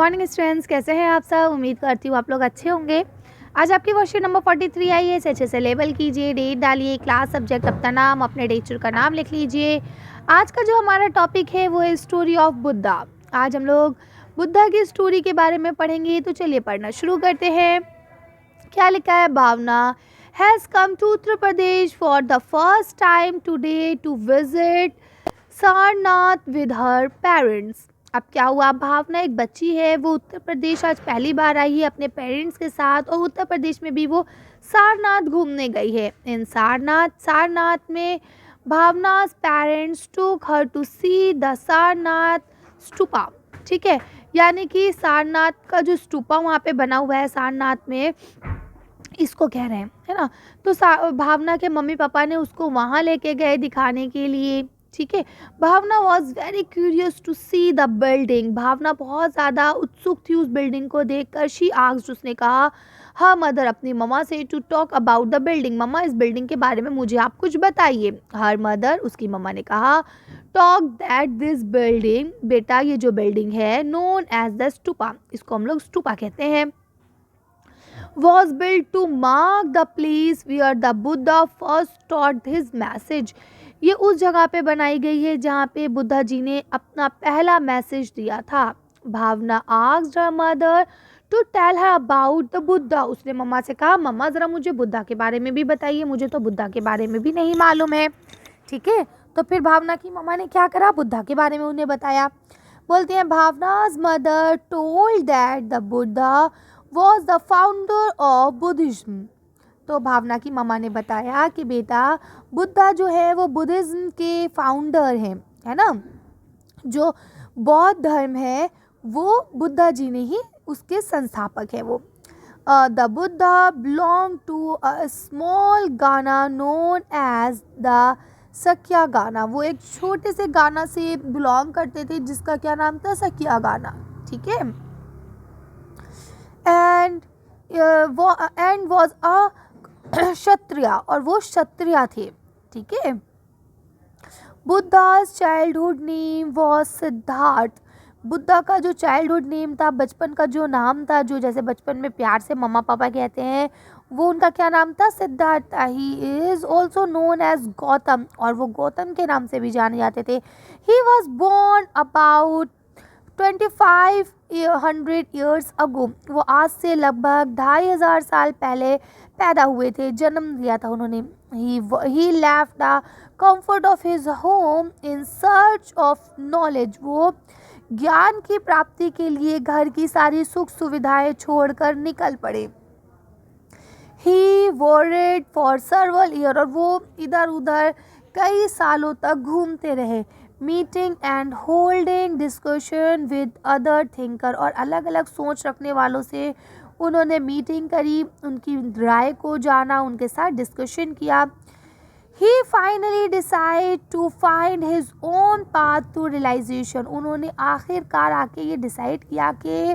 Morning students, कैसे हैं आप सब। उम्मीद करती हूँ आप लोग अच्छे होंगे। आज आपकी वर्कशीट नंबर 43 आई है। इसे अच्छे से लेबल कीजिए, डेट डालिए, क्लास, सब्जेक्ट, अपना नाम, अपने टीचर का नाम लिख लीजिए। आज का जो हमारा टॉपिक है वो है स्टोरी ऑफ बुद्धा। आज हम लोग बुद्धा की स्टोरी के बारे में पढ़ेंगे। तो चलिए पढ़ना शुरू करते हैं। क्या लिखा है। Bhavna has come to Uttar Pradesh for the first time today to visit Sarnath with her parents. अब क्या हुआ, भावना एक बच्ची है, वो उत्तर प्रदेश आज पहली बार आई है अपने पेरेंट्स के साथ, और उत्तर प्रदेश में भी वो सारनाथ घूमने गई है। इन सारनाथ में भावना's parents took her to see the Sarnath stupa. ठीक है, यानी कि सारनाथ का जो स्तूपा वहाँ पे बना हुआ है सारनाथ में, इसको कह रहे हैं, है ना। तो भावना के मम्मी पापा ने उसको वहाँ लेके गए दिखाने के लिए। ठीक है, Bhavna was very curious to see the building. Bhavna बहुत ज़्यादा उत्सुक थी उस बिल्डिंग को देखकर। शी आस्क्ड, उसने कहा हाँ मदर, अपनी मम्मा से, to talk about the building. Mama, इस बिल्डिंग के बारे में मुझे आप कुछ बताइए। हर मदर, उसकी मम्मा ने कहा, टॉक दैट दिस बिल्डिंग, बेटा ये जो बिल्डिंग है, नोन एज द स्तूपा, इसको हम लोग स्तूपा कहते हैं, was built to mark the place where the Buddha first taught his message। ये उस जगह पे बनाई गई है जहाँ पे बुद्धा जी ने अपना पहला मैसेज दिया था। भावना asked her mother to tell her about the Buddha। उसने मम्मा से कहा, मम्मा ज़रा मुझे बुद्धा के बारे में भी बताइए, मुझे तो बुद्धा के बारे में भी नहीं मालूम है। ठीक है, तो फिर भावना की मम्मा ने क्या करा, बुद्धा के बारे में उन्हें बताया। बोलते हैं, भावना's mother told that the Buddha was the founder of Buddhism। तो भावना की मम्मा ने बताया कि बेटा बुद्धा जो है वो बुद्धिज्म के फाउंडर हैं, है ना। जो बौद्ध धर्म है वो बुद्धा जी ने ही उसके संस्थापक है वो। The Buddha belong to a small gana known as the Sakya gana. वो एक छोटे से गाना से बिलोंग करते थे जिसका क्या नाम था, सख्या गाना। ठीक है, एंड वॉज अ क्षत्रिय, और वो क्षत्रिय थे। ठीक है, Buddha's childhood name was Siddhartha. Buddha का जो चाइल्डहुड नेम था, बचपन का जो नाम था, जो जैसे बचपन में प्यार से मम्मा पापा कहते हैं, वो उनका क्या नाम था, सिद्धार्थ था। He is also known as Gautam, और वो गौतम के नाम से भी जाने जाते थे। He was born about 2500 years ago. वो आज से लगभग 2500 साल पहले पैदा हुए थे, जन्म लिया था उन्होंने। He left the comfort of his home in search of knowledge. वो ज्ञान की प्राप्ति के लिए घर की सारी सुख सुविधाएं छोड़कर निकल पड़े। ही वॉरेड फॉर सर्वल ईयर, और वो इधर उधर कई सालों तक घूमते रहे। Meeting and holding discussion with other thinker, और अलग अलग सोच रखने वालों से उन्होंने मीटिंग करी, उनकी राय को जाना, उनके साथ डिस्कशन किया। He finally decide to find his own path to realization. उन्होंने आखिरकार आके ये डिसाइड किया कि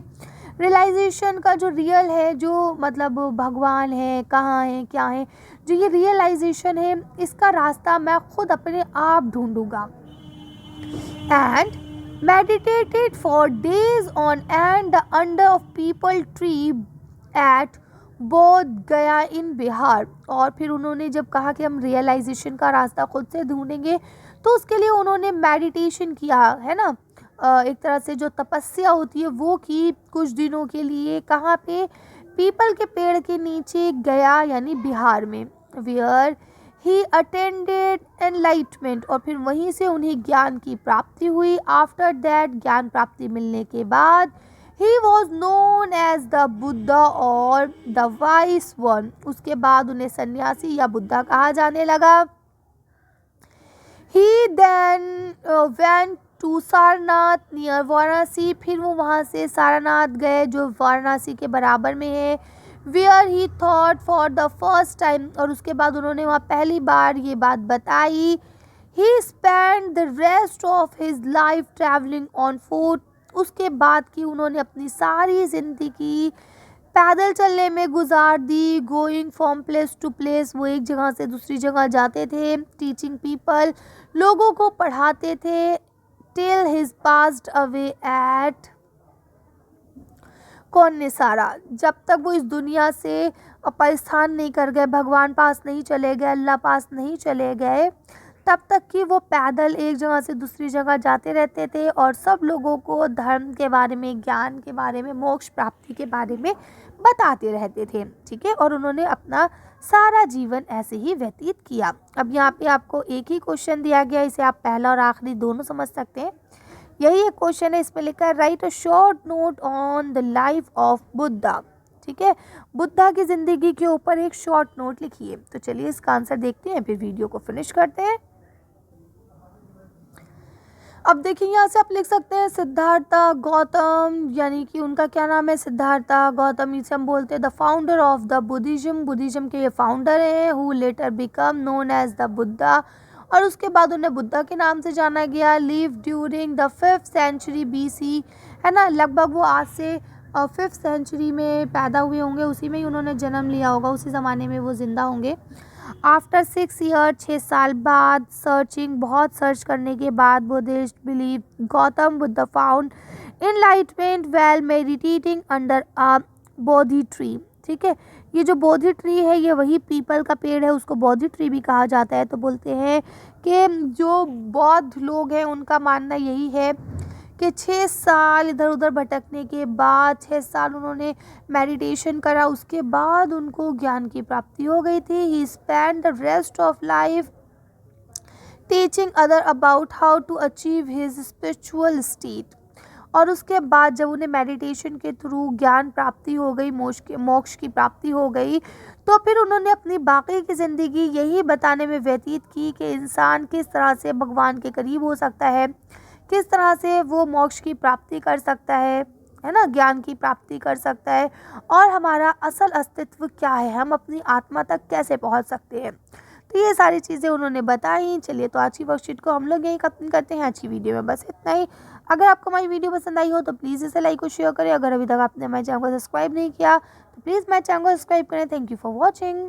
रियलाइजेशन का जो रियल है, जो मतलब भगवान है, कहाँ है, क्या है, जो ये रियलाइजेशन है, इसका रास्ता मैं खुद अपने आप ढूंढूंगा। And meditated for days on end under a peepal tree at बोध गया इन बिहार। और फिर उन्होंने जब कहा कि हम रियलाइजेशन का रास्ता खुद से ढूंढेंगे, तो उसके लिए उन्होंने मेडिटेशन किया, है ना। एक तरह से जो तपस्या होती है वो की कुछ दिनों के लिए। कहाँ पे, पीपल के पेड़ के नीचे, गया यानी बिहार में। वेयर ही अटेंडेड एनलाइटमेंट, और फिर वहीं से उन्हें ज्ञान की प्राप्ति हुई। आफ्टर दैट, ज्ञान प्राप्ति मिलने के बाद, he was known as the Buddha और द वाइस वन। उसके बाद उन्हें सन्यासी या बुद्धा कहा जाने लगा। He then went to Sarnath near Varanasi. फिर वो वहाँ से सारनाथ गए जो वाराणसी के बराबर में है। Where he thought for the first time, और उसके बाद उन्होंने वहाँ पहली बार ये बात बताई। He spend the rest of his life travelling on foot. उसके बाद की उन्होंने अपनी सारी ज़िंदगी पैदल चलने में गुजार दी। Going from place to place, वो एक जगह से दूसरी जगह जाते थे। टीचिंग पीपल, लोगों को पढ़ाते थे। Till his passed away at कौन ने सारा, जब तक वो इस दुनिया से प्रस्थान नहीं कर गए, भगवान पास नहीं चले गए, अल्लाह पास नहीं चले गए, तब तक कि वो पैदल एक जगह से दूसरी जगह जाते रहते थे और सब लोगों को धर्म के बारे में, ज्ञान के बारे में, मोक्ष प्राप्ति के बारे में बताते रहते थे। ठीक है, और उन्होंने अपना सारा जीवन ऐसे ही व्यतीत किया। अब यहाँ पे आपको एक ही क्वेश्चन दिया गया, इसे आप पहला और आखिरी दोनों समझ सकते हैं। यही एक क्वेश्चन है, इसमें लिखा है right a short note on the life of Buddha. ठीक है, बुद्धा की ज़िंदगी के ऊपर एक शॉर्ट नोट लिखिए। तो चलिए इसका आंसर देखते हैं, फिर वीडियो को फिनिश करते हैं। अब देखिए यहाँ से आप लिख सकते हैं सिद्धार्था गौतम, यानी कि उनका क्या नाम है, सिद्धार्था गौतम, इसे हम बोलते हैं the founder of the Buddhism. Buddhism के ये फाउंडर हैं, who later become known as the Buddha, और उसके बाद उन्हें बुद्धा के नाम से जाना गया। Live during the 5th century BC, है ना, लगभग वो आज से 5th सेंचुरी में पैदा हुए होंगे, उसी में ही उन्होंने जन्म लिया होगा, उसी ज़माने में वो ज़िंदा होंगे। आफ्टर 6 ईयर, 6 साल बाद, सर्चिंग, बहुत सर्च करने के बाद, Buddhist believe Gautam Buddha found enlightenment well meditating under a Bodhi tree. ठीक है, ये जो बोधि ट्री है ये वही पीपल का पेड़ है, उसको बोधि ट्री भी कहा जाता है। तो बोलते हैं कि जो बौद्ध लोग हैं उनका मानना यही है कि 6 साल इधर उधर भटकने के बाद, 6 साल उन्होंने मेडिटेशन करा, उसके बाद उनको ज्ञान की प्राप्ति हो गई थी। He spend the rest of life teaching other about how to achieve his spiritual state. और उसके बाद जब उन्हें मेडिटेशन के थ्रू ज्ञान प्राप्ति हो गई, मोक्ष की प्राप्ति हो गई, तो फिर उन्होंने अपनी बाकी की ज़िंदगी यही बताने में व्यतीत की कि इंसान किस तरह से भगवान के करीब हो सकता है, किस तरह से वो मोक्ष की प्राप्ति कर सकता है ना, ज्ञान की प्राप्ति कर सकता है, और हमारा असल अस्तित्व क्या है, हम अपनी आत्मा तक कैसे पहुंच सकते हैं। तो ये सारी चीज़ें उन्होंने बताई। चलिए, तो आज की वर्कशीट को हम लोग यहीं खत्म करते हैं। आज की वीडियो में बस इतना ही। अगर आपको हमारी वीडियो पसंद आई हो तो प्लीज़ इसे लाइक और शेयर करें। अगर अभी तक आपने हमारे चैनल को सब्सक्राइब नहीं किया तो प्लीज़ हमारे चैनल को सब्सक्राइब करें। Thank you for watching.